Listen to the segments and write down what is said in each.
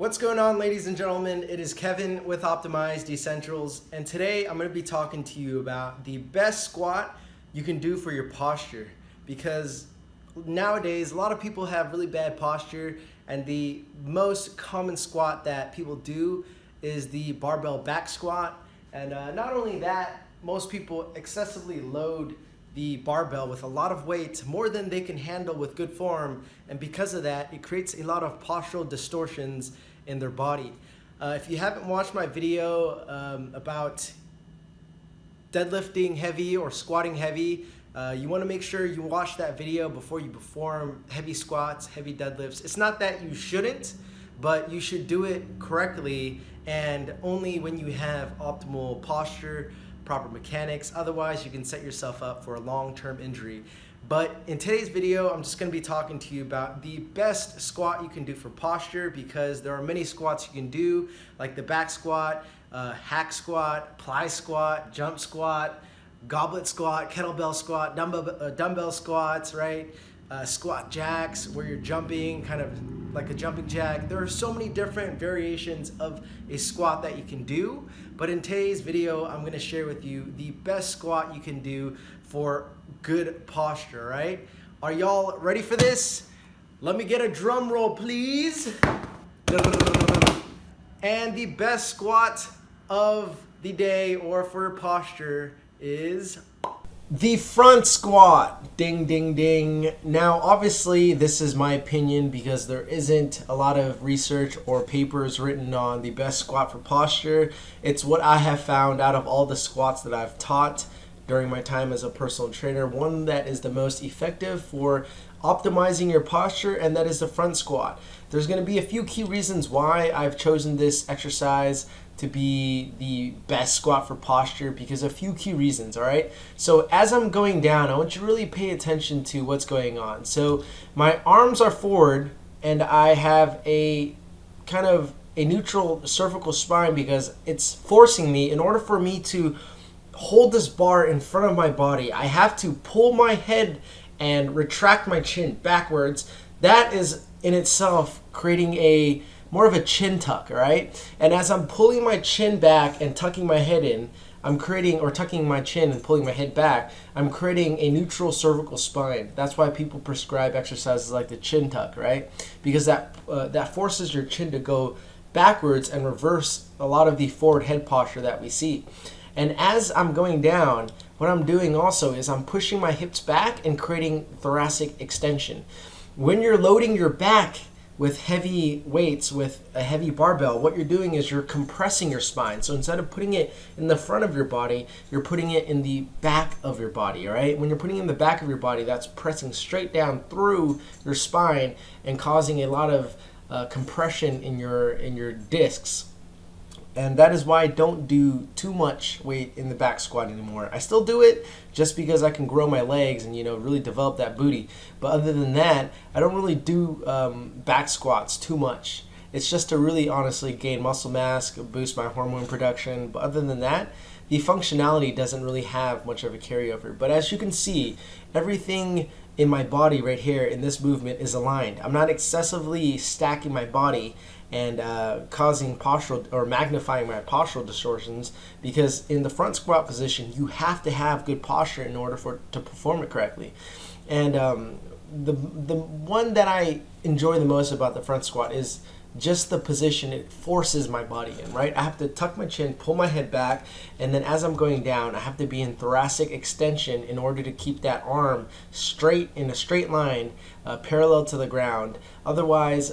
What's going on, ladies and gentlemen? It is Kevin with Optimized Essentials, and today I'm going to be talking to you about the best squat you can do for your posture, because nowadays a lot of people have really bad posture, and the most common squat that people do is the barbell back squat. And not only that, most people excessively load the barbell with a lot of weight, more than they can handle with good form, and because of that it creates a lot of postural distortions in their body. If you haven't watched my video about deadlifting heavy or squatting heavy, you want to make sure you watch that video before you perform heavy squats, heavy deadlifts. It's not that you shouldn't, but you should do it correctly and only when you have optimal posture, proper mechanics. Otherwise, you can set yourself up for a long-term injury. But in today's video, I'm just going to be talking to you about the best squat you can do for posture, because there are many squats you can do, like the back squat, hack squat, ply squat, jump squat, goblet squat, kettlebell squat, dumbbell squats, right? Squat jacks, where you're jumping kind of like a jumping jack. There are so many different variations of a squat that you can do, but in today's video I'm going to share with you the best squat you can do for good posture. Right? Are y'all ready for this? Let me get a drum roll, please. And the best squat of the day or for posture is the front squat. Ding, ding, ding. Now, obviously, this is my opinion because there isn't a lot of research or papers written on the best squat for posture. It's what I have found out of all the squats that I've taught during my time as a personal trainer, one that is the most effective for optimizing your posture, and that is the front squat. There's going to be a few key reasons why I've chosen this exercise to be the best squat for posture, because a few key reasons, all right? So as I'm going down, I want you to really pay attention to what's going on. So my arms are forward and I have a kind of a neutral cervical spine because it's forcing me, in order for me to hold this bar in front of my body, I have to pull my head and retract my chin backwards. That is in itself creating a more of a chin tuck, all right? And as I'm pulling my chin back and tucking my head in, I'm creating, or tucking my chin and pulling my head back, I'm creating a neutral cervical spine. That's why people prescribe exercises like the chin tuck, right? Because that forces your chin to go backwards and reverse a lot of the forward head posture that we see. And as I'm going down, what I'm doing also is I'm pushing my hips back and creating thoracic extension. When you're loading your back with heavy weights, with a heavy barbell, what you're doing is you're compressing your spine. So instead of putting it in the front of your body, you're putting it in the back of your body, all right? When you're putting it in the back of your body, that's pressing straight down through your spine and causing a lot of compression in your discs. And that is why I don't do too much weight in the back squat anymore. I still do it just because I can grow my legs and, really develop that booty. But other than that, I don't really do back squats too much. It's just to really honestly gain muscle mass, boost my hormone production. But other than that, the functionality doesn't really have much of a carryover. But as you can see, everything in my body right here in this movement is aligned. I'm not excessively stacking my body and causing postural or magnifying my postural distortions, because in the front squat position you have to have good posture in order to perform it correctly. And the one that I enjoy the most about the front squat is just the position it forces my body in, right? I have to tuck my chin, pull my head back, and then as I'm going down, I have to be in thoracic extension in order to keep that arm straight, in a straight line, parallel to the ground. Otherwise,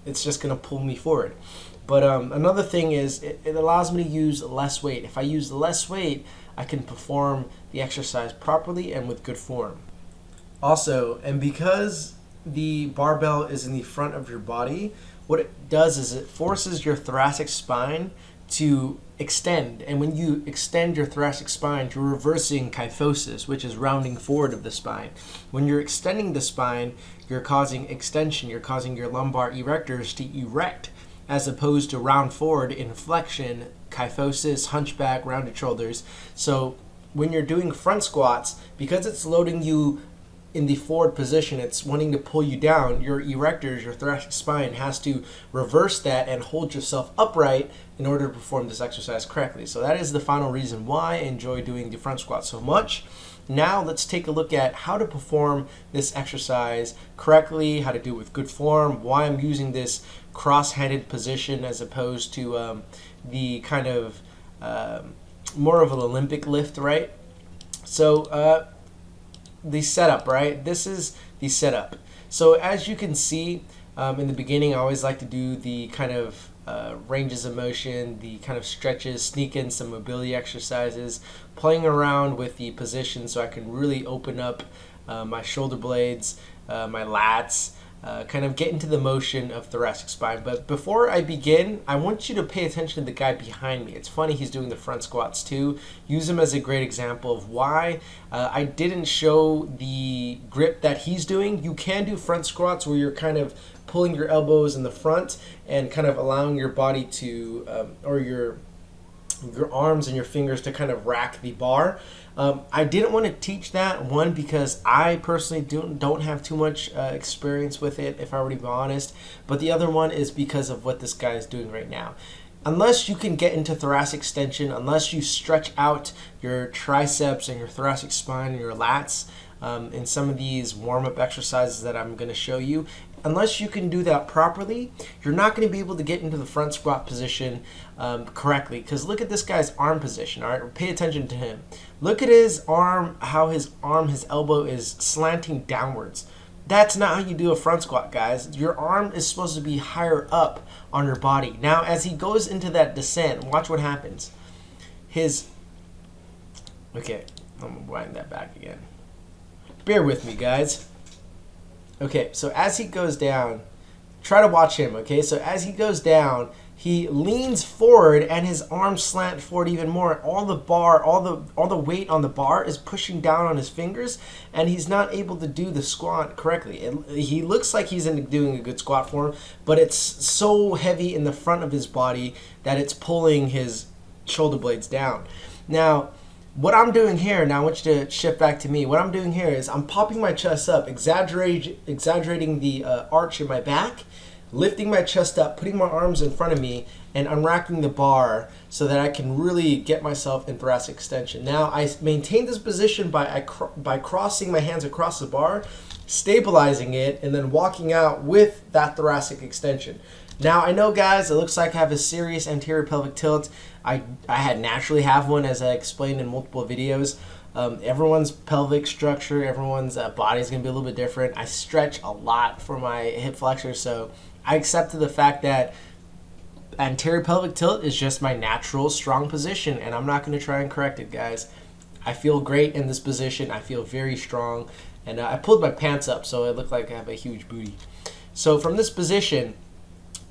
it's just going to pull me forward. But another thing is it allows me to use less weight. If I use less weight, I can perform the exercise properly and with good form. Also, and because the barbell is in the front of your body, what it does is it forces your thoracic spine to extend. And when you extend your thoracic spine, you're reversing kyphosis, which is rounding forward of the spine. When you're extending the spine, you're causing extension. You're causing your lumbar erectors to erect, as opposed to round forward in flexion, kyphosis, hunchback, rounded shoulders. So when you're doing front squats, because it's loading you in the forward position, it's wanting to pull you down, your erectors, your thoracic spine has to reverse that and hold yourself upright in order to perform this exercise correctly. So that is the final reason why I enjoy doing the front squat so much. Now let's take a look at how to perform this exercise correctly, how to do it with good form, why I'm using this cross-handed position as opposed to the kind of more of an Olympic lift, right? So the setup, right? This is the setup. So as you can see in the beginning, I always like to do the kind of ranges of motion, the kind of stretches, sneak in some mobility exercises, playing around with the position so I can really open up my shoulder blades, my lats, kind of get into the motion of thoracic spine. But before I begin, I want you to pay attention to the guy behind me. It's funny, he's doing the front squats too. Use him as a great example of why I didn't show the grip that he's doing. You can do front squats where you're kind of pulling your elbows in the front and kind of allowing your body to, or your arms and your fingers to kind of rack the bar. I didn't want to teach that, one, because I personally don't have too much experience with it, if I were to be honest, but the other one is because of what this guy is doing right now. Unless you can get into thoracic extension, unless you stretch out your triceps and your thoracic spine and your lats in some of these warm-up exercises that I'm going to show you, unless you can do that properly, you're not going to be able to get into the front squat position correctly. Because look at this guy's arm position, all right? Pay attention to him. Look at his arm, how his elbow is slanting downwards. That's not how you do a front squat, guys. Your arm is supposed to be higher up on your body. Now, as he goes into that descent, watch what happens. Okay, I'm going to wind that back again. Bear with me, guys. Okay, so as he goes down, try to watch him, okay? So as he goes down, he leans forward and his arms slant forward even more. All the weight on the bar is pushing down on his fingers, and he's not able to do the squat correctly. He looks like he's doing a good squat form, but it's so heavy in the front of his body that it's pulling his shoulder blades down. Now, what I'm doing here, now I want you to shift back to me. What I'm doing here is I'm popping my chest up, exaggerating the arch in my back, lifting my chest up, putting my arms in front of me, and unracking the bar so that I can really get myself in thoracic extension. Now, I maintain this position by crossing my hands across the bar, stabilizing it, and then walking out with that thoracic extension. Now, I know, guys, it looks like I have a serious anterior pelvic tilt. I had naturally have one, as I explained in multiple videos. Everyone's pelvic structure, everyone's body is going to be a little bit different. I stretch a lot for my hip flexors, so I accepted the fact that anterior pelvic tilt is just my natural strong position, and I'm not going to try and correct it, guys. I feel great in this position. I feel very strong, and I pulled my pants up so it looked like I have a huge booty. So from this position,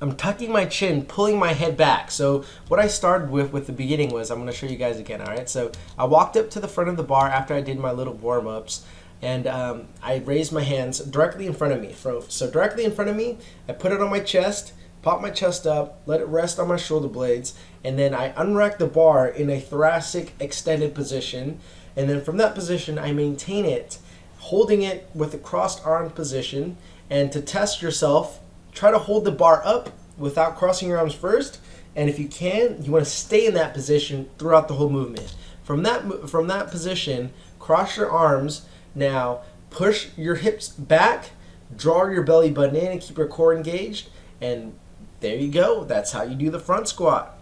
I'm tucking my chin, pulling my head back. So what I started with the beginning was, I'm going to show you guys again, all right? So I walked up to the front of the bar after I did my little warm-ups, and I raised my hands directly in front of me. So directly in front of me, I put it on my chest, pop my chest up, let it rest on my shoulder blades, and then I unrack the bar in a thoracic extended position, and then from that position, I maintain it, holding it with a crossed arm position. And to test yourself, try to hold the bar up without crossing your arms first, and if you can, you want to stay in that position throughout the whole movement. From that position, cross your arms. Now, push your hips back, draw your belly button in, and keep your core engaged, and there you go. That's how you do the front squat.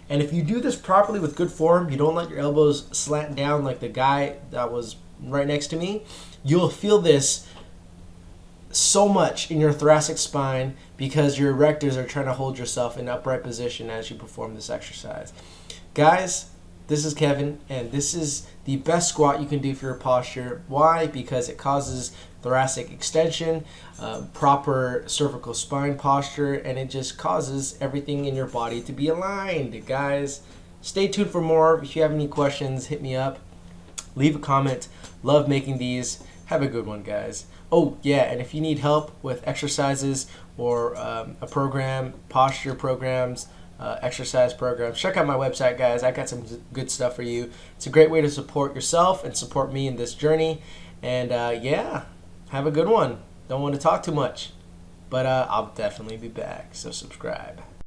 And if you do this properly with good form, you don't let your elbows slant down like the guy that was right next to me, you'll feel this so much in your thoracic spine because your erectors are trying to hold yourself in upright position as you perform this exercise. Guys, this is Kevin, and this is the best squat you can do for your posture. Why? Because it causes thoracic extension, proper cervical spine posture, and it just causes everything in your body to be aligned. Guys, stay tuned for more. If you have any questions, hit me up. Leave a comment. Love making these. Have a good one, guys. Oh, yeah, and if you need help with exercises or a program, posture programs, exercise programs, check out my website, guys. I got some good stuff for you. It's a great way to support yourself and support me in this journey. And yeah, Have a good one. Don't want to talk too much. But I'll definitely be back, so subscribe.